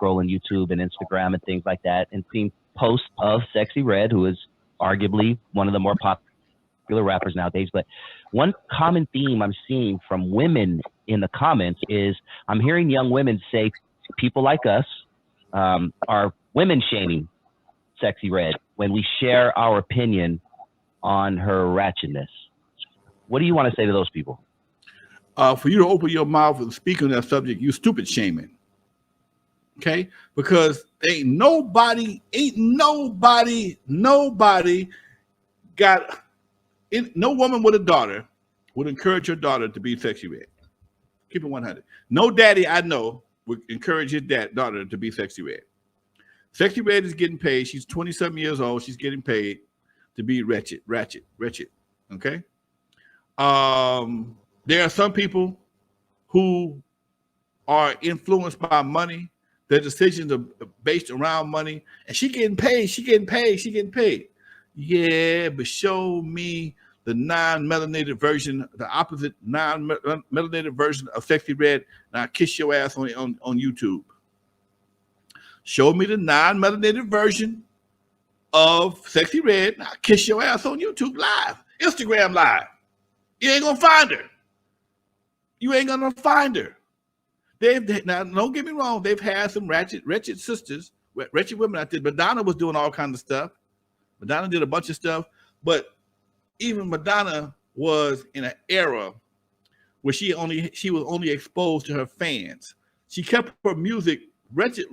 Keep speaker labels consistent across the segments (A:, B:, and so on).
A: scrolling YouTube and Instagram and things like that, and seen posts of Sexy Red, who is arguably one of the more popular rappers nowadays. But one common theme I'm seeing from women in the comments is I'm hearing young women say people like us are women shaming Sexy Red when we share our opinion on her ratchetness. What do you want to say to those people?
B: For you to open your mouth and speak on that subject, you stupid shaming. Okay? Because nobody got no woman with a daughter would encourage her daughter to be Sexy Red. Keep it 100. No daddy I know would encourage his daughter to be Sexy Red. Sexy Red is getting paid. She's 27 years old. She's getting paid to be ratchet. Okay? There are some people who are influenced by money. Their decisions are based around money. And she getting paid. Yeah, but show me the non-melanated version, the opposite non-melanated version of Sexy Red. Now kiss your ass on YouTube. Show me the non-melanated version of Sexy Red. Now kiss your ass on YouTube live, Instagram live. You ain't gonna find her. Now, don't get me wrong. They've had some wretched sisters, wretched women out there. Madonna was doing all kinds of stuff. Madonna did a bunch of stuff, but even Madonna was in an era where she was only exposed to her fans. She kept her music relatively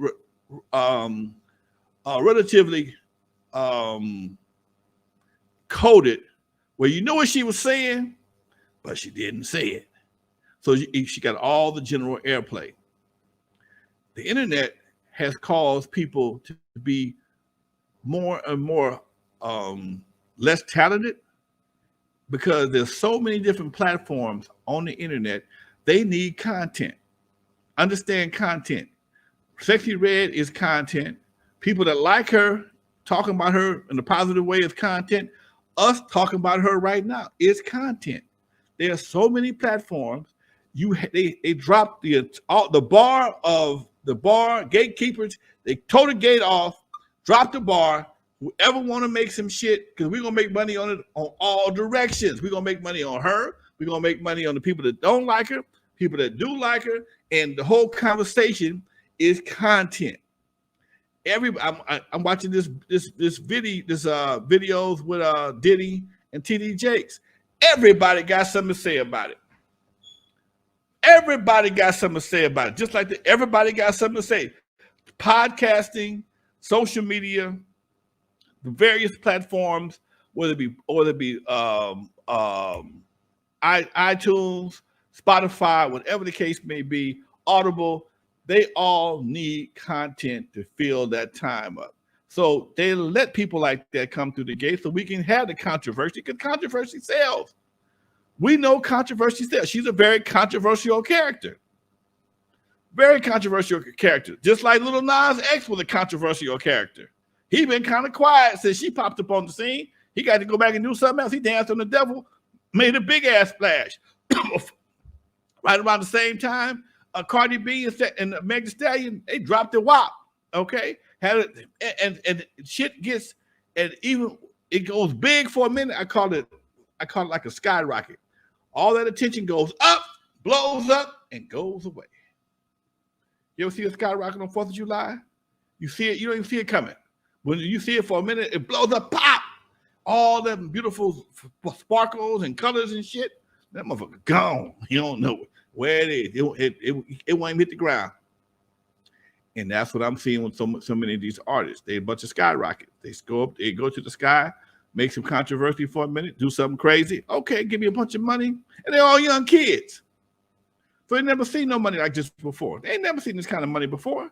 B: coded, where you know what she was saying, but she didn't say it. So she got all the general airplay. The internet has caused people to be more and more less talented because there's so many different platforms on the internet. They need content. Understand content. Sexy Red is content. People that like her, talking about her in a positive way is content. Us talking about her right now is content. There are so many platforms. They dropped the bar gatekeepers. They tore the gate off, dropped the bar. Whoever want to make some shit, because we're gonna make money on it on all directions. We're gonna make money on her. We're gonna make money on the people that don't like her, people that do like her, and the whole conversation is content. I'm watching this videos with Diddy and TD Jakes. Everybody got something to say about it. Just like everybody got something to say. Podcasting, social media, the various platforms, whether it be iTunes, Spotify, whatever the case may be, Audible, they all need content to fill that time up. So they let people like that come through the gate so we can have the controversy, because controversy sells. We know controversy sells. She's a very controversial character. Just like Lil Nas X was a controversial character. He been kind of quiet since she popped up on the scene. He got to go back and do something else. He danced on the devil, made a big ass splash. Right around the same time, Cardi B and Meg Thee Stallion, they dropped the WAP. Okay, and shit gets, and even it goes big for a minute. I call it like a skyrocket. All that attention goes up, blows up, and goes away. You ever see a skyrocket on 4th of July? You see it, you don't even see it coming. When you see it for a minute, it blows up, pop! All them beautiful sparkles and colors and shit. That motherfucker gone. You don't know where it is. It won't even hit the ground. And that's what I'm seeing with so many of these artists. They a bunch of skyrockets. They go up, they go to the sky, make some controversy for a minute, do something crazy. Okay, give me a bunch of money. And they're all young kids. So they never seen no money like this before. They ain't never seen this kind of money before.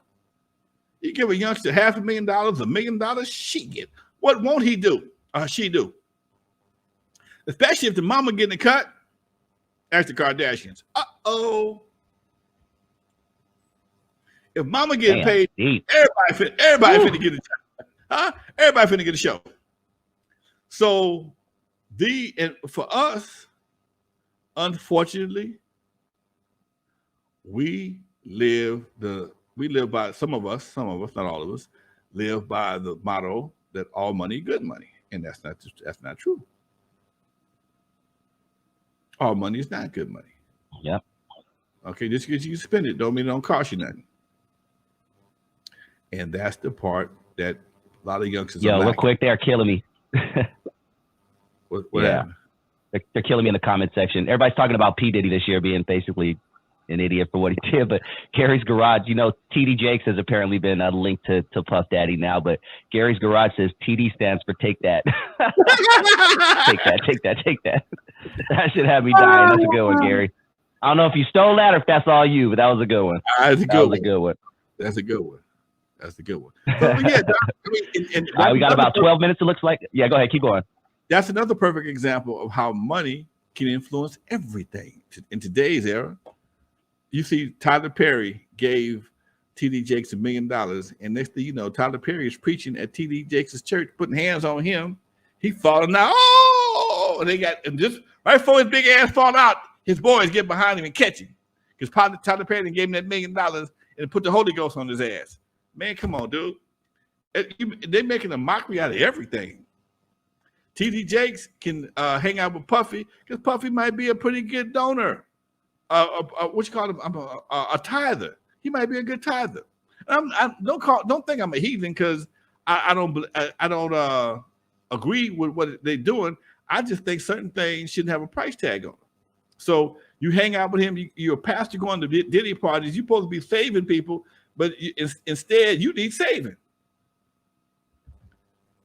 B: You give a youngster $500,000, $1 million, shit. What won't he do? She do. Especially if the mama getting a cut. Ask the Kardashians. Uh-oh. If mama getting paid, everybody finna get a show. Huh? Everybody finna get a show. So and for us, unfortunately, we live the we live by, some of us, not all of us, live by the motto that all money, good money, and that's not true. All money is not good money.
A: Yep.
B: Okay, just because you spend it don't mean it don't cost you nothing. And that's the part that a lot of youngsters are
A: real quick, they're killing me.
B: What happened?
A: They're killing me in the comment section. Everybody's talking about P. Diddy this year being basically an idiot for what he did, but Gary's Garage, TD Jakes has apparently been linked to Puff Daddy now, but Gary's Garage says TD stands for take that. Take that. That should have me dying. That's a good one, Gary. I don't know if you stole that or if that's all you, but that was a good one.
B: That's a good one.
A: That's a good one.
B: So, yeah,
A: all right, we got about 12 minutes, it looks like. Yeah, go ahead. Keep going.
B: That's another perfect example of how money can influence everything. In today's era, you see Tyler Perry gave TD Jakes $1 million, and next thing you know, Tyler Perry is preaching at TD Jakes' church, putting hands on him. He falling out. And just right before his big ass fall out, his boys get behind him and catch him. Because Tyler Perry gave him that $1 million and put the Holy Ghost on his ass. Man, come on, dude. They're making a mockery out of everything. TD Jakes can hang out with Puffy because Puffy might be a pretty good donor. What you call him? A tither. He might be a good tither. Don't think I'm a heathen because I don't agree with what they're doing. I just think certain things shouldn't have a price tag on them. So you hang out with him. You're a pastor going to Diddy parties. You're supposed to be saving people, but instead you need saving.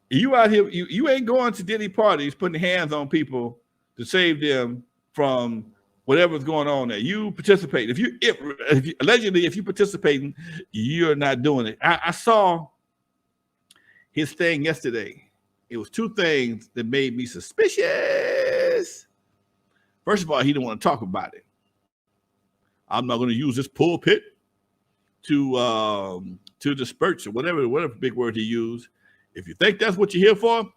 B: You out here, you ain't going to Diddy parties, putting hands on people to save them from whatever's going on there. You participate. If you allegedly, if you participating, you're not doing it. I saw his thing yesterday. It was two things that made me suspicious. First of all, he didn't want to talk about it. I'm not going to use this pulpit to disperse or whatever big word he used. If you think that's what you're here for,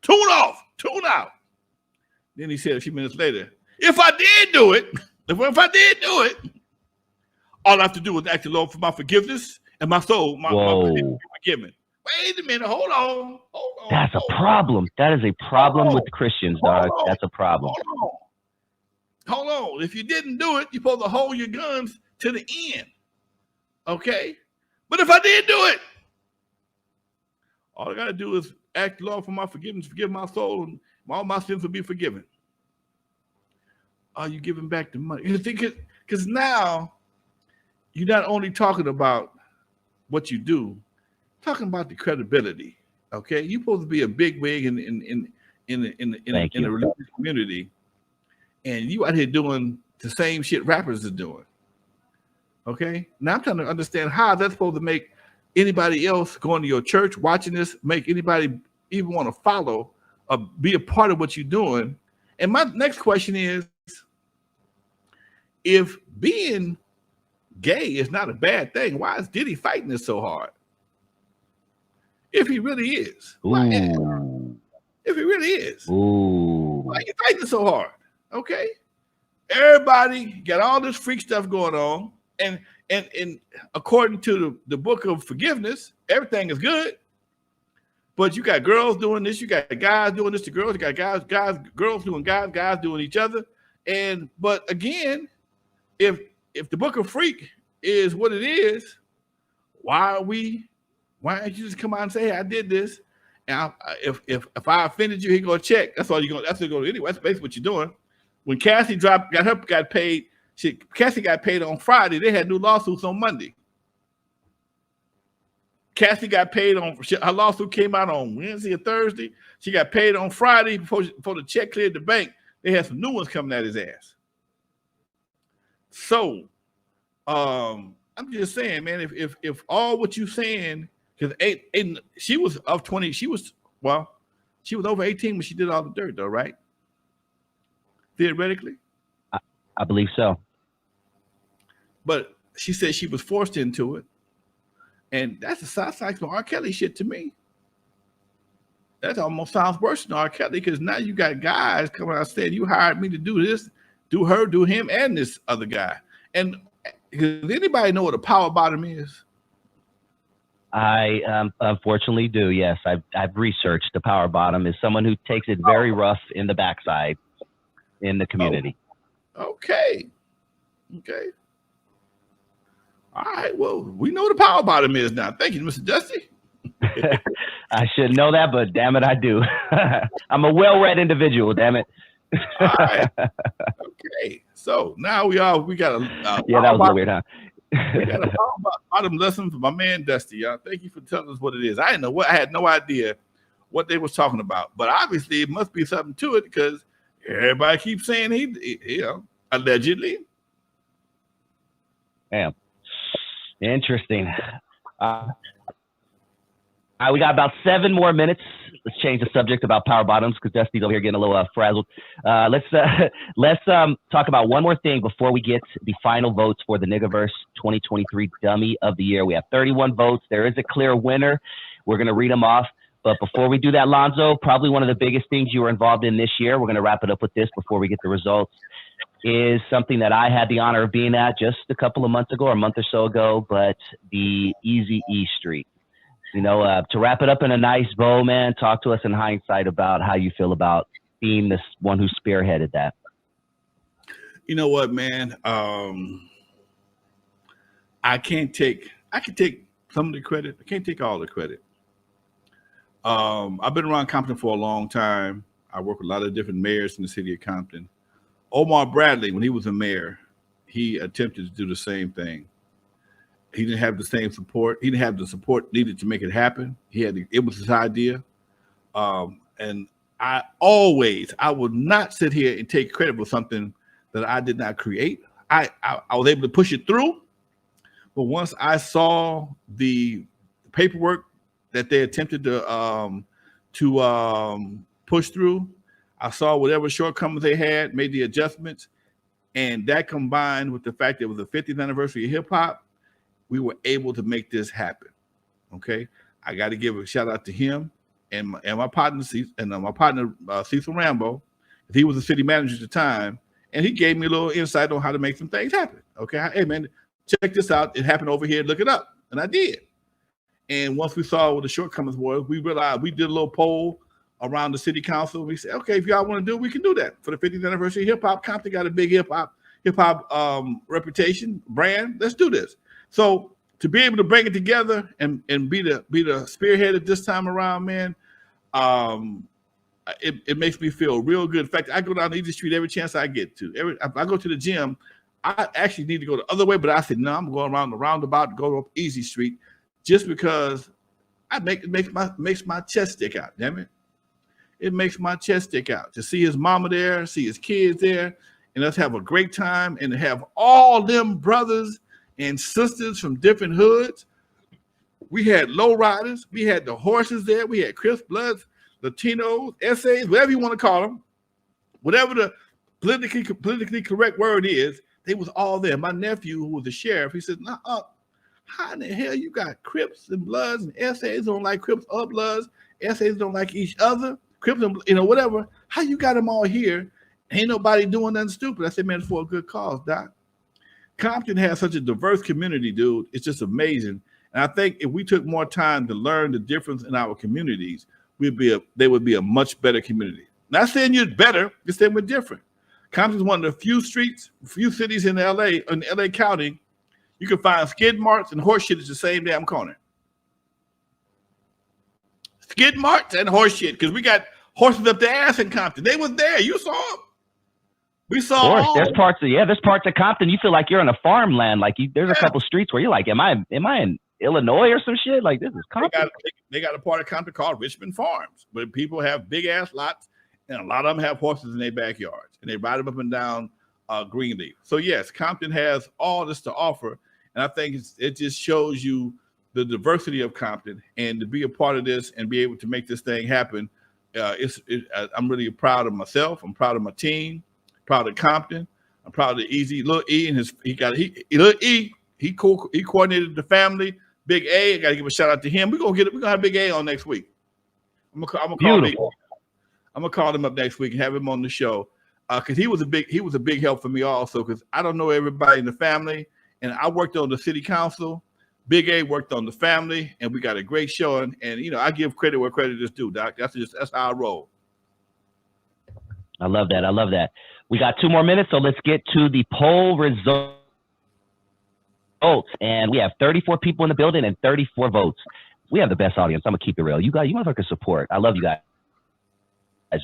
B: tune out. Then he said a few minutes later, if I did do it, all I have to do is ask the Lord for my forgiveness and my soul, my forgiven. Wait a minute, hold on.
A: That's a problem. That is a problem with Christians, dog. That's a problem.
B: Hold on. If you didn't do it, you're supposed to hold your guns to the end. Okay? But if I did do it, all I got to do is ask the Lord for my forgiveness, forgive my soul, and all my sins will be forgiven. Are you giving back the money? You think it, because now you're not only talking about what you do, talking about the credibility. Okay, you're supposed to be a big wig in the religious community, and you out here doing the same shit rappers are doing. Okay, now I'm trying to understand how that's supposed to make anybody else going to your church watching this make anybody even want to follow or be a part of what you're doing. And my next question is, if being gay is not a bad thing, why is Diddy fighting this so hard? If he really is. Why are you fighting so hard? Okay. Everybody got all this freak stuff going on. And according to the book of forgiveness, everything is good. But you got girls doing this, you got guys doing this to girls, you got girls doing guys doing each other. But again, if the book of freak is what it is, why don't you just come out and say, hey, I did this? And if I offended you, he gonna check. That's all you're gonna do anyway. That's basically what you're doing. When Cassie got paid. Cassie got paid on Friday. They had new lawsuits on Monday. Cassie got paid her lawsuit came out on Wednesday or Thursday. She got paid on Friday before the check cleared the bank. They had some new ones coming at his ass. So, I'm just saying, man, if all what you saying, because she was of 20, she was over 18 when she did all the dirt, though, right? Theoretically,
A: I believe so.
B: But she said she was forced into it. And that's sounds like some R. Kelly shit to me. That almost sounds worse than R. Kelly, because now you got guys coming out saying you hired me to do this, do her, do him, and this other guy. And does anybody know what a power bottom is?
A: I unfortunately do. Yes, I've researched the power bottom is someone who takes it very rough in the backside in the community.
B: Oh, okay. Okay. All right. Well, we know what the power bottom is now. Thank you, Mr. Dusty.
A: I should know that, but damn it, I do. I'm a well-read individual. Damn it.
B: All right. Okay. So now we got a
A: yeah, that was a little weird, huh?
B: we got a power bottom lesson for my man Dusty. Y'all. Thank you for telling us what it is. I didn't know what. I had no idea what they was talking about, but obviously it must be something to it because everybody keeps saying he allegedly.
A: Damn. Interesting. We got about 7 more minutes. Let's change the subject about power bottoms because Dusty's over here getting a little frazzled. Let's talk about one more thing before we get the final votes for the Niggaverse 2023 Dummy of the Year. We have 31 votes. There is a clear winner. We're going to read them off. But before we do that, Lonzo, probably one of the biggest things you were involved in this year, we're going to wrap it up with this before we get the results, is something that I had the honor of being at just a couple of months ago or a month or so ago, but the Eazy E street. You know, to wrap it up in a nice bow, man, talk to us in hindsight about how you feel about being this one who spearheaded that.
B: You know what, man? I can take some of the credit. I can't take all the credit. I've been around Compton for a long time. I work with a lot of different mayors in the city of Compton. Omar Bradley, when he was a mayor, he attempted to do the same thing. He didn't have the same support. He didn't have the support needed to make it happen. It was his idea. And I would not sit here and take credit for something that I did not create. I was able to push it through. But once I saw the paperwork that they attempted to push through, I saw whatever shortcomings they had, made the adjustments. And that combined with the fact that it was the 50th anniversary of hip hop, we were able to make this happen. Okay, I got to give a shout out to him and my partner Cecil Rambo. He was the city manager at the time, and he gave me a little insight on how to make some things happen. Okay, hey man, check this out. It happened over here. Look it up, and I did. And once we saw what the shortcomings were, we realized we did a little poll around the city council. We said, okay, if y'all want to do it, we can do that for the 50th anniversary of hip hop. Compton got a big hip hop reputation brand. Let's do this. So to be able to bring it together and be the spearhead at this time around, man, it makes me feel real good. In fact, I go down Easy Street every chance I get to. If I go to the gym, I actually need to go the other way, but I said, no, I'm going around the roundabout to go up Easy Street just because it makes my chest stick out, damn it. It makes my chest stick out to see his mama there, see his kids there, and us have a great time and to have all them brothers and sisters from different hoods. We had lowriders, we had the horses there, we had Crips, Bloods, Latinos, essays, whatever you want to call them, whatever the politically correct word is, they was all there. My nephew, who was the sheriff, he said, how in the hell you got Crips and Bloods and essays don't like Crips or Bloods, essays don't like each other, Crips and whatever. How you got them all here? Ain't nobody doing nothing stupid. I said, man, it's for a good cause, Doc. Compton has such a diverse community, dude. It's just amazing. And I think if we took more time to learn the difference in our communities, they would be a much better community. Not saying you're better, just saying we're different. Compton's one of the few cities in LA County, you can find skid marks and horse shit at the same damn corner. Skid marks and horse shit, because we got horses up the ass in Compton. They was there. You saw them. We saw.
A: Of course, there's parts of Compton you feel like you're in a farmland. Like there's a couple streets where you're like, am I in Illinois or some shit? Like this is Compton.
B: They got a part of Compton called Richmond Farms, where people have big ass lots, and a lot of them have horses in their backyards, and they ride them up and down Greenleaf. So yes, Compton has all this to offer, and I think it just shows you the diversity of Compton, and to be a part of this and be able to make this thing happen. I'm really proud of myself. I'm proud of my team. Proud of Compton. I'm proud of Eazy, Lil E, and Lil E. He coordinated the family. Big A, I gotta give a shout out to him. We're gonna have Big A on next week. I'm gonna call him up next week and have him on the show. Because he was a big help for me also, because I don't know everybody in the family, and I worked on the city council, Big A worked on the family, and we got a great show. And you know, I give credit where credit is due, Doc. That's how I roll.
A: I love that. I love that. We got 2 more minutes, so let's get to the poll results. And we have 34 people in the building and 34 votes. We have the best audience. I'm gonna keep it real. You guys, you motherfuckers support. I love you guys,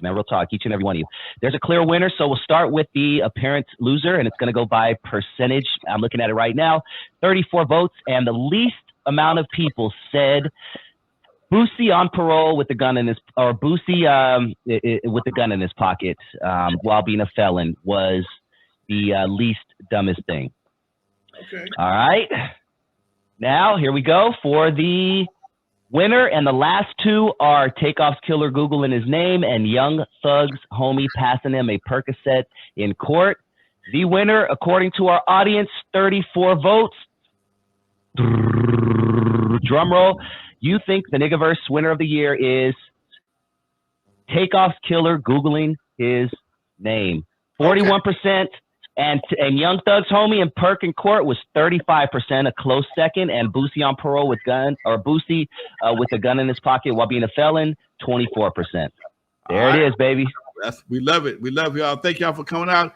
A: man. Real talk, each and every one of you. There's a clear winner, so we'll start with the apparent loser, and it's gonna go by percentage. I'm looking at it right now. 34 votes, and the least amount of people said Boosie on parole with the gun in his, or Boosie with the gun in his pocket while being a felon was the least dumbest thing.
B: Okay.
A: All right. Now, here we go for the winner. And the last 2 are Takeoff's killer Googling his name and Young Thug's homie passing him a Percocet in court. The winner, according to our audience, 34 votes. Drum roll. You think the Niggaverse winner of the year is Takeoff's killer Googling his name. 41%. And Young Thug's homie in Perk in court was 35%, a close second. And Boosie on parole with gun, or Boosie with a gun in his pocket while being a felon, 24%. There it is, baby.
B: We love it. We love y'all. Thank y'all for coming out.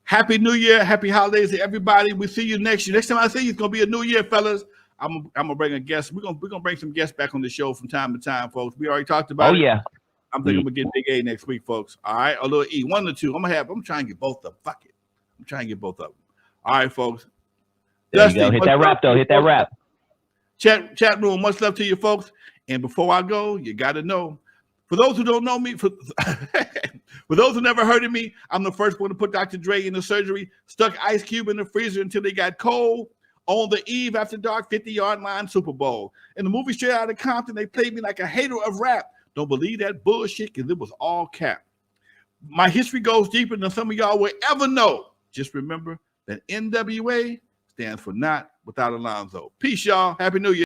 B: Happy New Year. Happy holidays to everybody. We'll see you next year. Next time I see you, it's gonna be a new year, fellas. I'm gonna bring a guest. We're gonna bring some guests back on the show from time to time, folks. We already talked about it.
A: Yeah.
B: I'm thinking I'm gonna get Big A next week, folks. All right, a little E, 1 or 2. I'm trying to get both of them. Fuck it. I'm trying to get both of them. All right, folks.
A: There you go. Hit that rap, though. Hit that rap.
B: Chat room, much love to you, folks. And before I go, you got to know, for those who don't know me, for those who never heard of me, I'm the first one to put Dr. Dre in the surgery, stuck Ice Cube in the freezer until they got cold. On the eve after dark, 50-yard line Super Bowl. In the movie Straight Outta Compton, they played me like a hater of rap. Don't believe that bullshit, because it was all cap. My history goes deeper than some of y'all will ever know. Just remember that N.W.A. stands for not without Lonzo. Peace, y'all. Happy New Year.